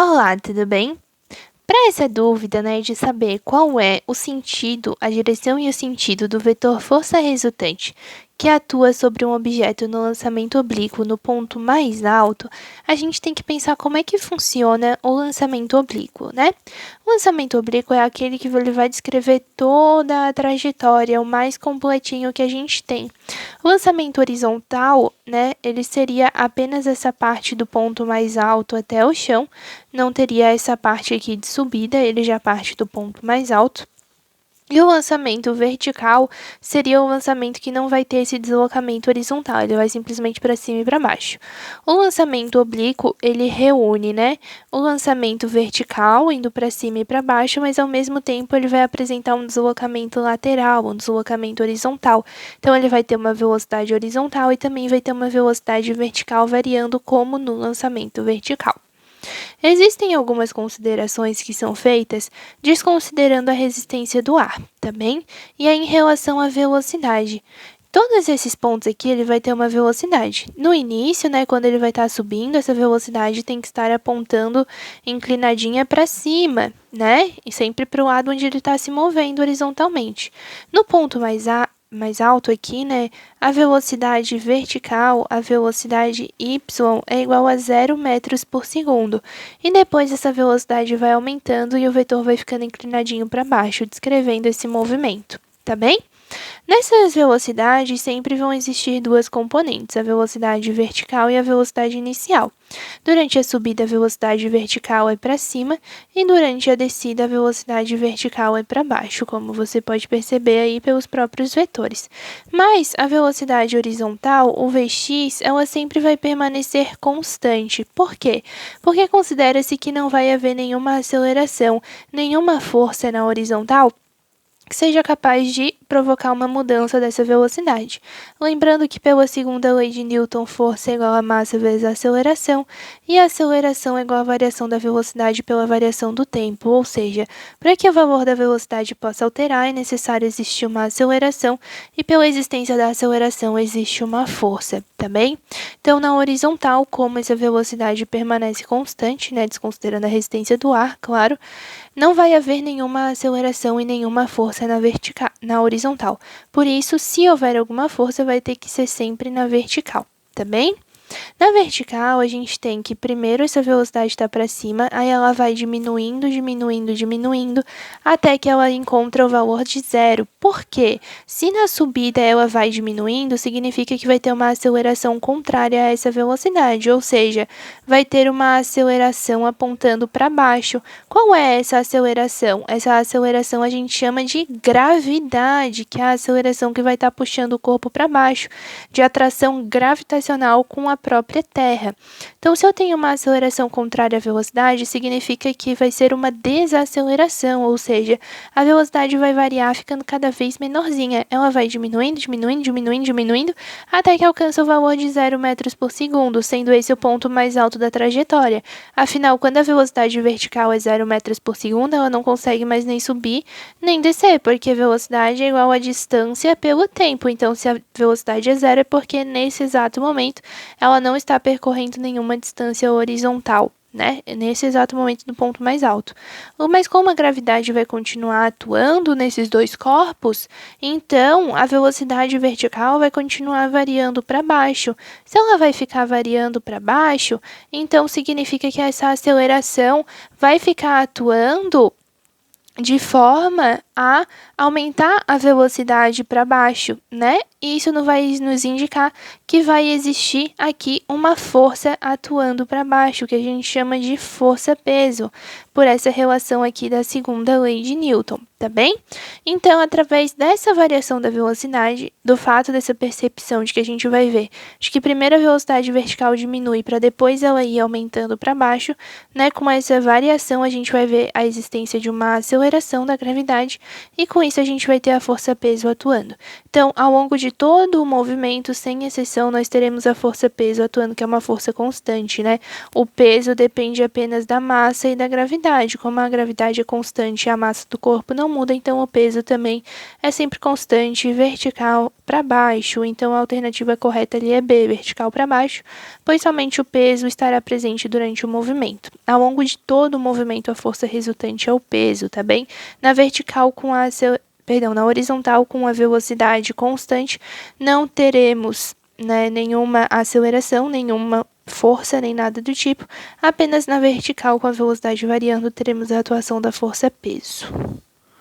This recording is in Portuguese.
Olá, tudo bem? Para essa dúvida, né, de saber qual é o sentido, a direção e o sentido do vetor força resultante que atua sobre um objeto no lançamento oblíquo no ponto mais alto, a gente tem que pensar como é que funciona o lançamento oblíquo, né? O lançamento oblíquo é aquele que ele vai descrever toda a trajetória, o mais completinho que a gente tem. O lançamento horizontal, né, ele seria apenas essa parte do ponto mais alto até o chão, não teria essa parte aqui de subida, ele já parte do ponto mais alto. E o lançamento vertical seria o lançamento que não vai ter esse deslocamento horizontal, ele vai simplesmente para cima e para baixo. O lançamento oblíquo, ele reúne, né, o lançamento vertical indo para cima e para baixo, mas ao mesmo tempo ele vai apresentar um deslocamento lateral, um deslocamento horizontal. Então ele vai ter uma velocidade horizontal e também vai ter uma velocidade vertical variando como no lançamento vertical. Existem algumas considerações que são feitas desconsiderando a resistência do ar, tá bem? E aí, em relação à velocidade. Todos esses pontos aqui, ele vai ter uma velocidade. No início, né, quando ele vai estar subindo, essa velocidade tem que estar apontando inclinadinha para cima, né? E sempre para o lado onde ele está se movendo horizontalmente. No ponto mais alto aqui, né, a velocidade vertical, a velocidade y é igual a 0 metros por segundo. E depois essa velocidade vai aumentando e o vetor vai ficando inclinadinho para baixo, descrevendo esse movimento, tá bem? Nessas velocidades sempre vão existir duas componentes, a velocidade vertical e a velocidade inicial. Durante a subida, a velocidade vertical é para cima e durante a descida, a velocidade vertical é para baixo, como você pode perceber aí pelos próprios vetores. Mas a velocidade horizontal, o Vx, ela sempre vai permanecer constante. Por quê? Porque considera-se que não vai haver nenhuma aceleração, nenhuma força na horizontal que seja capaz de provocar uma mudança dessa velocidade. Lembrando que pela segunda lei de Newton, força é igual a massa vezes a aceleração, e a aceleração é igual à variação da velocidade pela variação do tempo, ou seja, para que o valor da velocidade possa alterar, é necessário existir uma aceleração, e pela existência da aceleração existe uma força, tá bem? Então, na horizontal, como essa velocidade permanece constante, né, desconsiderando a resistência do ar, claro, não vai haver nenhuma aceleração e nenhuma força na horizontal. Por isso, se houver alguma força, vai ter que ser sempre na vertical, tá bem? Na vertical, a gente tem que primeiro essa velocidade está para cima, aí ela vai diminuindo, diminuindo, diminuindo, até que ela encontra o valor de zero. Por quê? Se na subida ela vai diminuindo, significa que vai ter uma aceleração contrária a essa velocidade, ou seja, vai ter uma aceleração apontando para baixo. Qual é essa aceleração? Essa aceleração a gente chama de gravidade, que é a aceleração que vai estar puxando o corpo para baixo, de atração gravitacional com a própria Terra. Então, se eu tenho uma aceleração contrária à velocidade, significa que vai ser uma desaceleração, ou seja, a velocidade vai variar ficando cada vez menorzinha. Ela vai diminuindo, diminuindo, diminuindo, diminuindo, até que alcança o valor de 0 metros por segundo, sendo esse o ponto mais alto da trajetória. Afinal, quando a velocidade vertical é 0 metros por segundo, ela não consegue mais nem subir, nem descer, porque a velocidade é igual à distância pelo tempo. Então, se a velocidade é zero, é porque nesse exato momento ela não está percorrendo nenhuma distância horizontal, né? Nesse exato momento do ponto mais alto. Mas como a gravidade vai continuar atuando nesses dois corpos, então a velocidade vertical vai continuar variando para baixo. Se ela vai ficar variando para baixo, então significa que essa aceleração vai ficar atuando de forma a aumentar a velocidade para baixo, né? E isso não vai nos indicar que vai existir aqui uma força atuando para baixo, que a gente chama de força-peso, por essa relação aqui da segunda lei de Newton, tá bem? Então, através dessa variação da velocidade, do fato dessa percepção de que a gente vai ver, de que primeiro a velocidade vertical diminui para depois ela ir aumentando para baixo, né? Com essa variação, a gente vai ver a existência de uma aceleração da gravidade e com isso a gente vai ter a força-peso atuando. Então, ao longo de todo o movimento, sem exceção, nós teremos a força-peso atuando, que é uma força constante, né? O peso depende apenas da massa e da gravidade. Como a gravidade é constante e a massa do corpo não muda, então o peso também é sempre constante, vertical para baixo. Então a alternativa correta ali é B, vertical para baixo, pois somente o peso estará presente durante o movimento. Ao longo de todo o movimento, a força resultante é o peso, tá bem? Na vertical na horizontal com a velocidade constante, não teremos, né, nenhuma aceleração, nenhuma força, nem nada do tipo. Apenas na vertical, com a velocidade variando, teremos a atuação da força-peso.